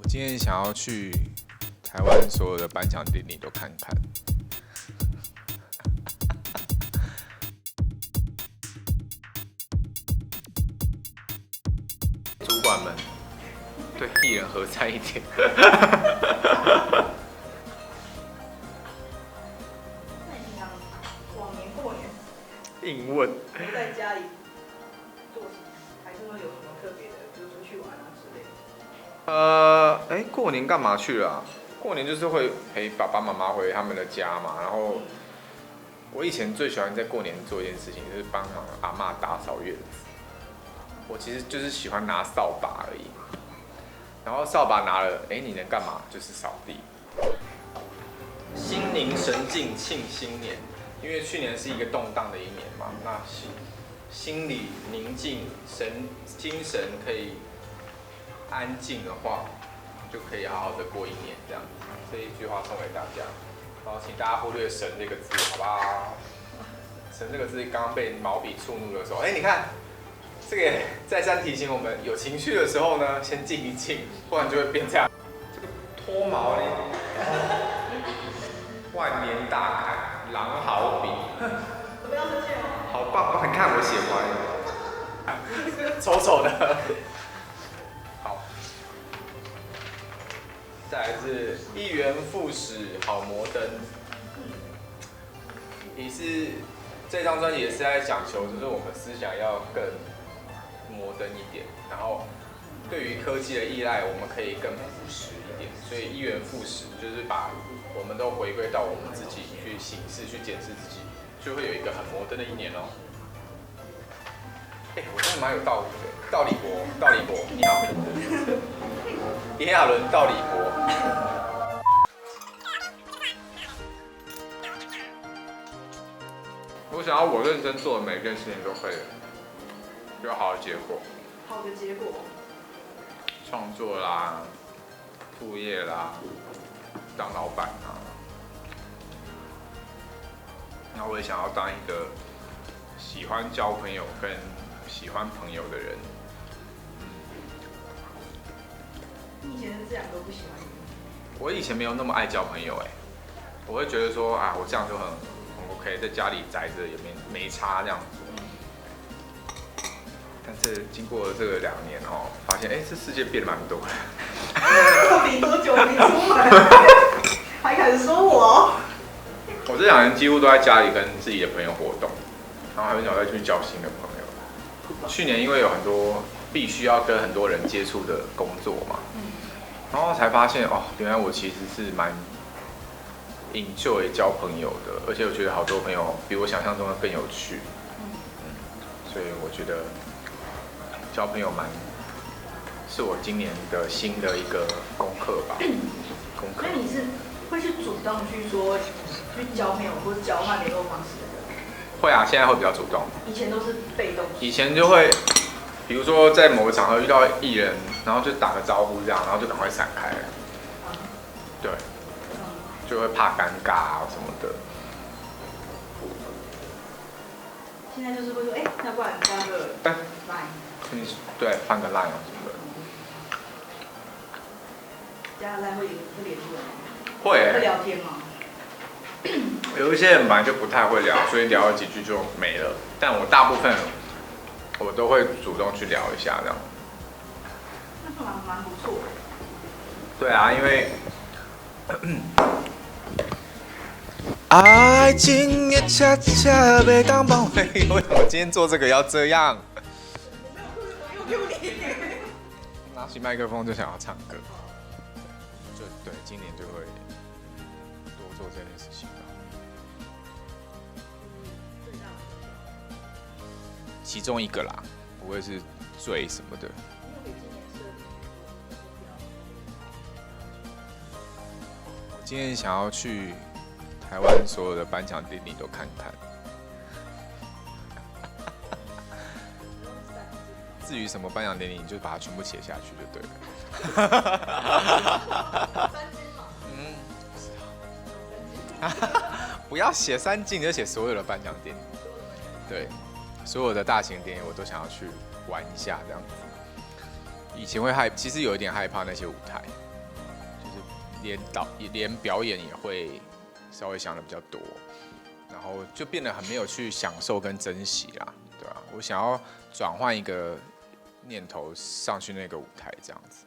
今天想要去台湾所有的颁奖典礼都看看。主管们对艺人和善一点。那你平常往年过年硬问。都在家里做什么？还是会有什么特别的，比如出去玩啊之类的？过年干嘛去了啊？过年就是会陪爸爸妈妈回他们的家嘛。然后我以前最喜欢在过年做一件事情，就是帮忙阿嬷打扫院子。我其实就是喜欢拿扫把而已。然后扫把拿了，你能干嘛？就是扫地。心宁神静庆新年，因为去年是一个动荡的一年嘛，那心里宁静，精神可以安静的话，就可以好好的过一年这样子。这一句话送给大家，然后请大家忽略神这个字，好不好？神这个字刚刚被毛笔触怒的时候，你看。这个也再三提醒我们，有情绪的时候呢，先静一静，不然就会变这样。这个脱毛呢，万年大楷，狼毫笔，不要生气哦。好棒！你看我写完，丑丑的。好，再来是一元复始，好摩登。也是这张专辑也是在讲求，就是我们思想要更摩登一点，然后对于科技的依赖，我们可以更朴实一点。所以一元复始就是把我们都回归到我们自己去审视、去检视自己，就会有一个很摩登的一年哦。我真的蛮有道理的。道理博，你好。炎亚纶，道理博。我想要我认真做的每一件事情都可以有好的结果。好的结果。创作啦，副业啦，当老板啊。那我也想要当一个喜欢交朋友跟喜欢朋友的人。你以前是这两个不喜欢？我以前没有那么爱交朋友我会觉得说我这样就很 OK， 在家里宅着也没差这样子。但是经过这个2年发现这世界变蛮多的。到底多久没出门？还敢说我？我这2年几乎都在家里跟自己的朋友活动，然后很少再去交新的朋友。去年因为有很多必须要跟很多人接触的工作嘛，然后才发现原来我其实是蛮 enjoy 交朋友的，而且我觉得好多朋友比我想象中的更有趣。所以我觉得交朋友是我今年的新的一个功课吧。那你是会去主动去说去交朋友或者交换联络方式的人？会啊，现在会比较主动。以前都是被动。以前就会，比如说在某个场合遇到艺人，然后就打个招呼这样，然后就赶快闪开了。对，就会怕尴尬什么的。现在就是会说，要不然加个 line。对，换个 line 什么的。加个 line 会联络吗？会。会聊天吗？有一些人本来就不太会聊，所以聊了几句就没了。但我大部分我都会主动去聊一下这样。那蛮不错的。对啊，因为爱情的恰恰被当帮回，为什么今天做这个要这样？拿起麦克风就想要唱歌，对，今年就会多做这件事情吧。其中一个啦，不会是最什么的。我今天想要去台湾所有的颁奖典礼都看看。至于什么颁奖典礼，你就把它全部写下去就对了。不要写3进，就写所有的颁奖典礼。对，所有的大型典礼我都想要去玩一下这样子。以前会其实有一点害怕那些舞台，连表演也会稍微想的比较多，然后就变得很没有去享受跟珍惜啦，对吧？我想要转换一个念头上去那个舞台这样子。